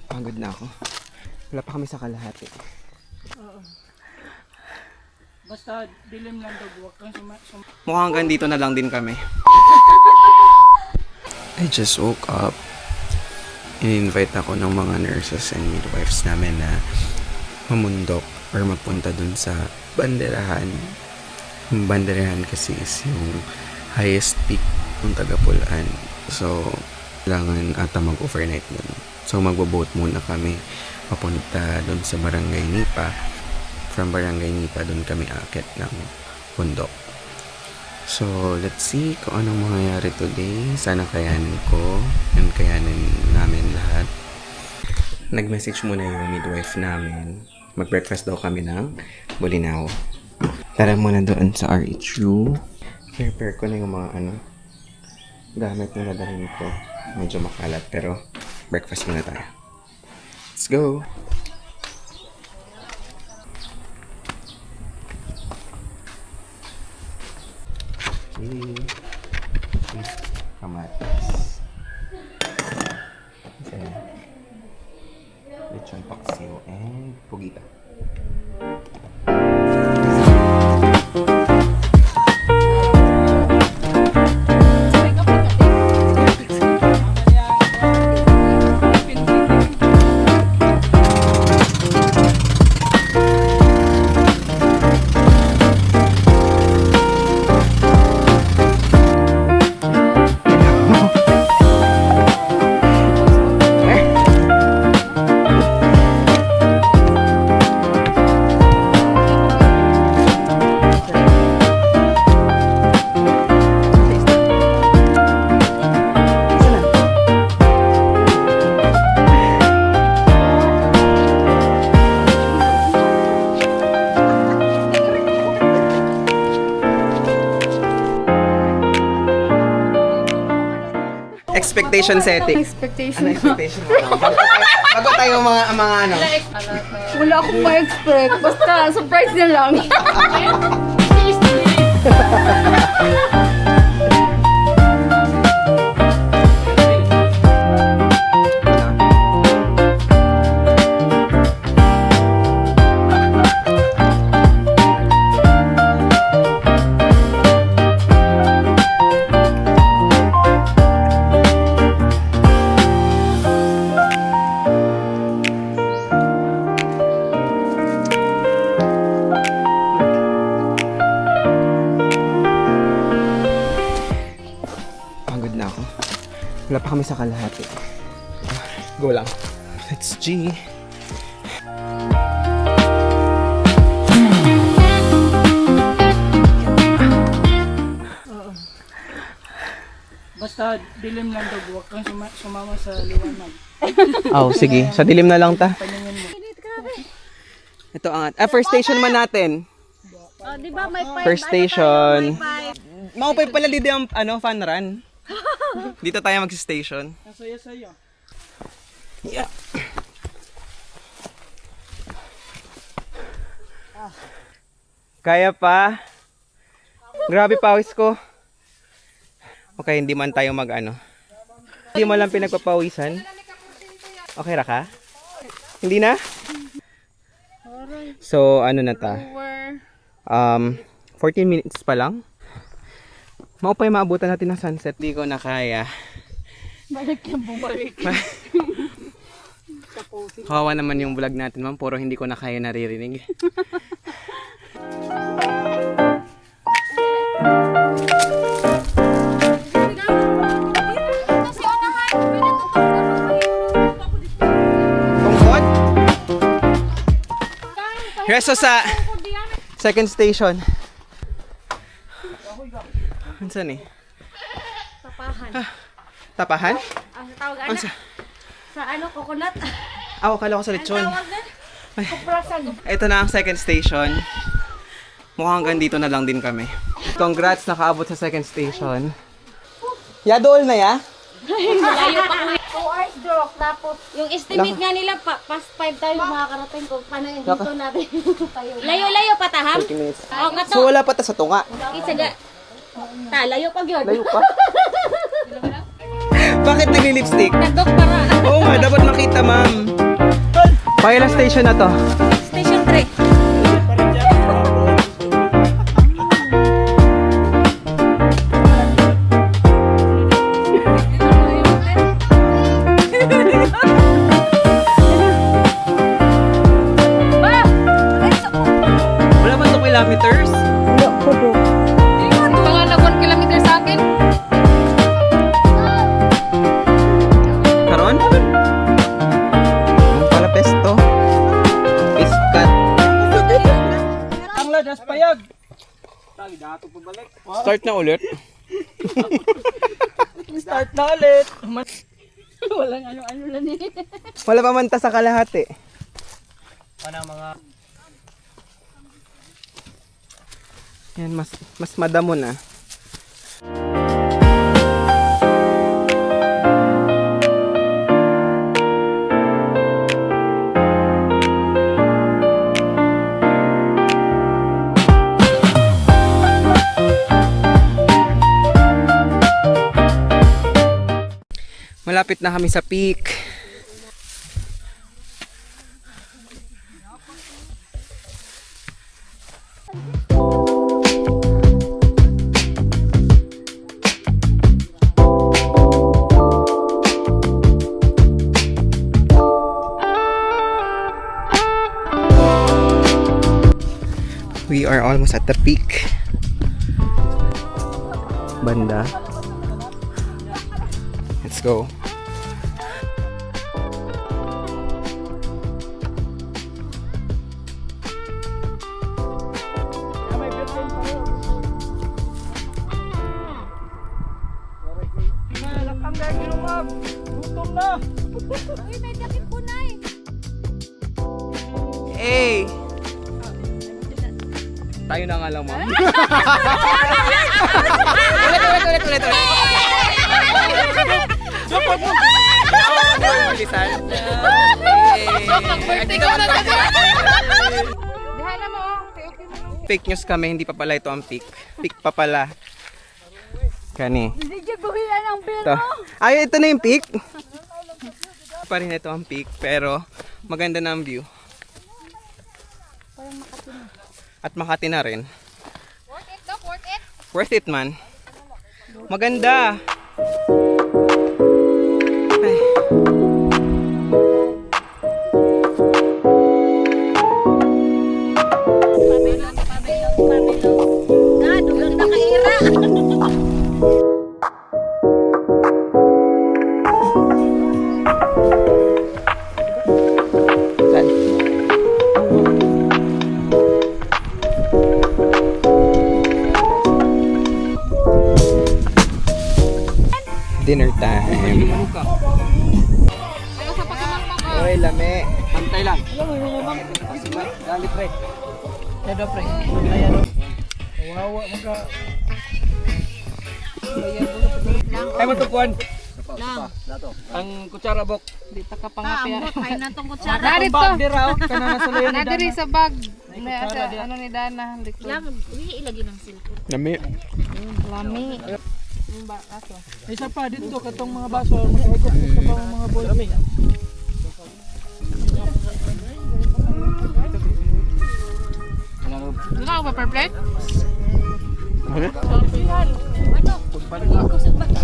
Pagod na ako. Wala pa kami sa kalahati. Oo. Basta dilim lang daw, huwag kang Mukhang hanggang dito na lang din kami. I just woke up. In-invite ako ng mga nurses and midwives namin na mamundok or magpunta dun sa banderahan. Yung banderahan kasi is yung highest peak ng Tagapulaan. So, kailangan ata mag-overnight dun. So, magbo-boat muna kami papunta dun sa Barangay Nipa. From Barangay Nipa, dun kami akit ng bundok. So, let's see kung anong mangyayari today. Sana kayanin ko and kayanin namin lahat. Nag-message muna yung midwife namin. Mag-breakfast daw kami ng Bolinao. Tara muna doon sa RHU. Prepare ko na yung mga gamit na dadalhin ko. Medyo makalat pero breakfast muna tayo. Let's go! Kamatis. Ayan. Lechon paksiw and pugita. Expectation setting. Expectation. Ano expectation mo? Bago tayo mga Wala akong ma-expect. Basta, surprise na lang. Pagod na ako. Wala pa kami sa kalahati. Go lang. Let's G. Oo. Basta dilim lang daw, huwag kang sumama sa liwanag. Oh, sige. Sa dilim na lang ta. Paningin mo. Ito ang first station man natin. Oh, di ba may pipe? First station. Maupay pala dito ang fun run. Dito tayo mag-station. Ang saya-saya. Yeah. Kaya pa. Grabe pawis ko. Okay, hindi man tayo Hindi mo lang pinagpapawisan. Okay ra ka? Hindi na? So, na ta? 14 minutes pa lang. Maupay maabutan natin ng sunset. Di ko na kaya. Balik yan, bumalik. Kawawa naman yung vlog natin, ma'am. Puro hindi ko na kaya naririnig. Tungkod? Reso sa second station. Ansan eh? Tapahan. Tapahan? Ang tawag Ansa? sa coconut. Akala ko sa lechon. Tawag na? Kuprasan. Ito na ang second station. Mukhang hanggang dito na lang din kami. Congrats, nakaabot sa second station. Yadool na ya? Malayo pa uwi. 2 hours drop. Tapos, yung estimate nga nila, past 5 tayo makakarating kung paano yung dito natin. Layo-layo pa taham? 30 minutes. Oo nga to. So wala pa ta sa tunga. Isaga. Layo pa gyud. Layo pa. Bakit nagli-lipstick? Nandok para. Oo nga, dapat makita, ma'am. Pailang station na to? Station 3. Wala man 2 kilometers? Mga na 1 kilometer sa akin. Karon? Ang pala pesto. Piskat. Ang ladas payag. Start na ulit. Start na ulit. Walang ano-ano lang eh. Wala pa man ta sa kalahati. Panang mga Yan, mas madamo na. Malapit na kami sa peak. We are almost at the peak. Banda. Let's go. Lakang dahil lumab. Gutom na. Uy, may dakit po na eh. Hey! Tayo na nga lang, ma'am. ulit. Bilisan. Dihala mo. Fake news kami, hindi pa pala ito ang peak. Peak pa pala. Kani. Hindi guhilan ang bill Ito. Ay, ito na yung peak. Pa rin ito ang peak, pero maganda na ang view. At Makati na rin. Worth it, Doc? Worth it? Worth it, man. Maganda. Ay. Pabilog. Na, dugang nakaira. Saan? Dinner time. Oy, lame. Antay lang. Galit pre. Dedo pre. Ayan o. Wawa mga. Ay matukuan. Lang. Ang kutsara bok. Di ta ka pangapi. Ay, natong kutsara. Dari to. Bag dira o. Kana nasa layan ni Nadiri Dana. sa bag. May kutsara diya. Ano ni Dana? Likod. Lang, uy, ilagay ng silko. Lame. Lami. Yung ba aso? Isa pa dito katong mga baso makahigop sa bang mga boy. Ano ka ba per plate? Ano? Iko sa bata.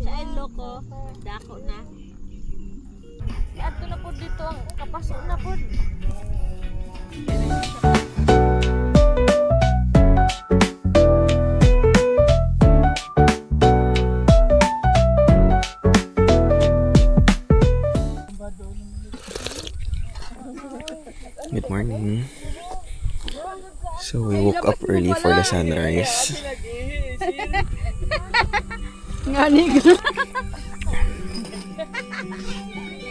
Sa ilo ko, dako na. Ato na po dito ang kapaso na po. Good morning. So we woke up early for the sunrise.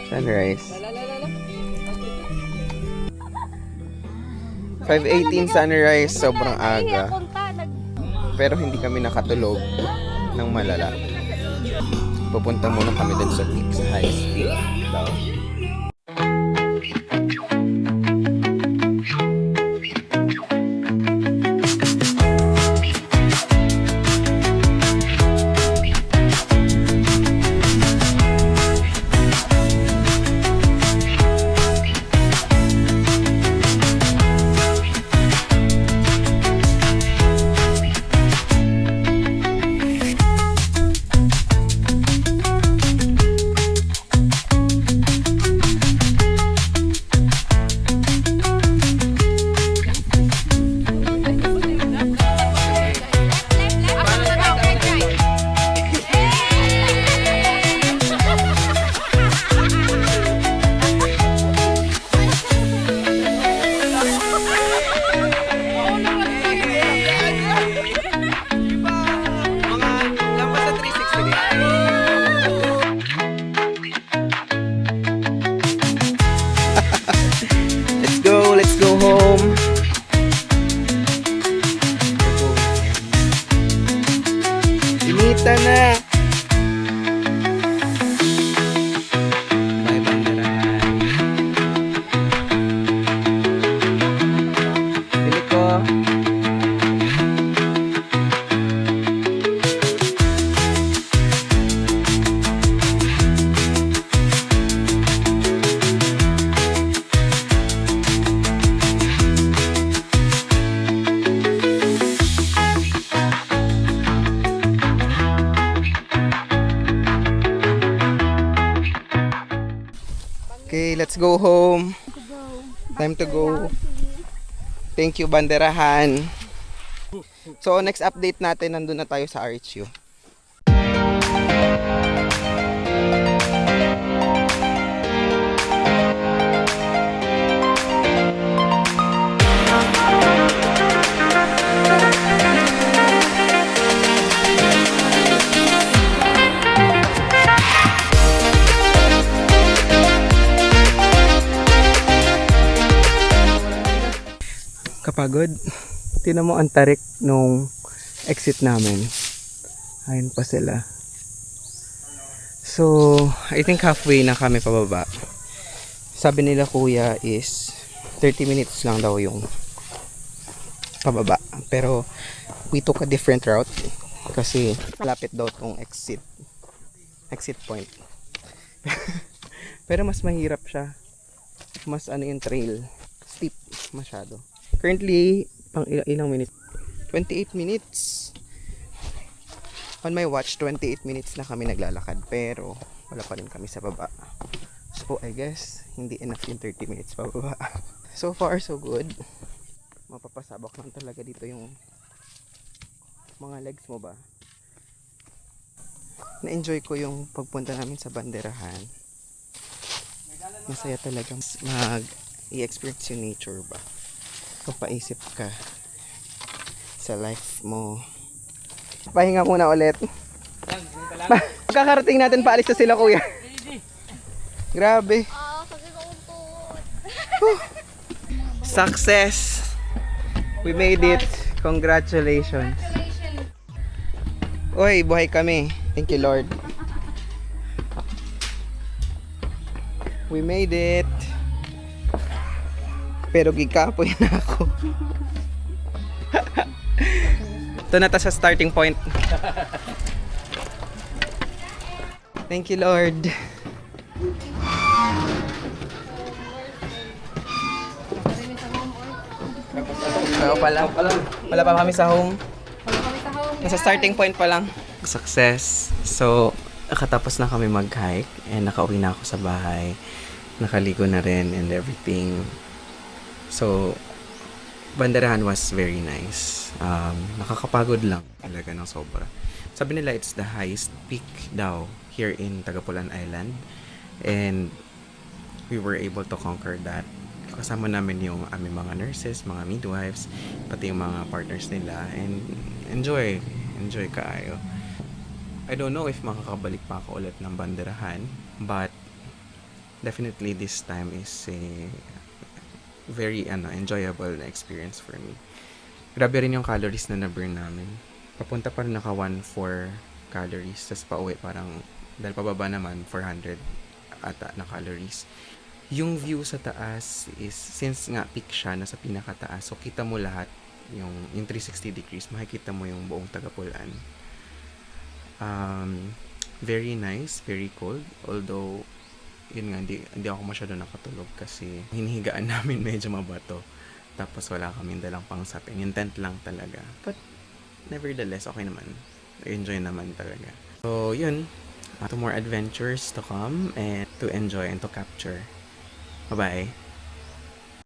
Sunrise. 5:18 sunrise, sobrang aga. Pero hindi kami nakatulog ng malala. Pupunta muna kami dun sa peak, sa highest peak daw. let's go home. Time to go. Thank you, Banderahan. So, next update natin, nandun na tayo sa RHU. Kapagod. Tinan mo ang tarik nung exit namin. Ayun pa sila. So, I think halfway na kami pababa. Sabi nila kuya is 30 minutes lang daw yung pababa. Pero we took a different route kasi malapit daw tong exit point. Pero mas mahirap siya. Mas ano yung trail. Steep masyado. Currently, pang ilang minutes? 28 minutes. On my watch, 28 minutes na kami naglalakad. Pero, wala pa rin kami sa baba. So, I guess, hindi enough yung 30 minutes pa baba. So far, so good. Mapapasabak lang talaga dito yung mga legs mo ba. Na-enjoy ko yung pagpunta namin sa Banderahan. Masaya talaga i-experience yung nature ba. Papaisip ka sa life mo. Pahinga muna ulit. Kakarating natin, paalis na sila kuya. Grabe. Success. We made it. Congratulations. Oy, buhay kami. Thank you, Lord. We made it. Pero gikapoy na ako. Ito na ta sa starting point. Thank you, Lord. Wala pa kami sa home. Nasa starting point pa lang. Success. So, nakatapos na kami mag-hike and nakauwi na ako sa bahay. Nakaligo na rin and everything. So, Banderahan was very nice. Nakakapagod lang talaga ng sobra. Sabi nila it's the highest peak daw here in Tagapulan Island. And we were able to conquer that. Kasama namin yung aming mga nurses, mga midwives, pati yung mga partners nila. And enjoy kaayo. I don't know if makakabalik pa ako ulit ng Banderahan. But definitely this time is a very enjoyable experience for me. Grabe rin yung calories na na-burn namin. Papunta pa rin naka 1,400 calories. Tapos pauwi parang, dahil pababa naman, 400 ata na calories. Yung view sa taas is, since nga peak siya, nasa pinakataas, so kita mo lahat, yung 360 degrees, makikita mo yung buong Tagapulan. Very nice, very cold. Although, yun nga, hindi ako masyado nakatulog kasi hinihigaan namin medyo mabato. Tapos wala kaming dalang pang sapin. Yung tent lang talaga. But nevertheless, okay naman. Enjoy naman talaga. So, yun. Two more adventures to come and to enjoy and to capture. Bye-bye.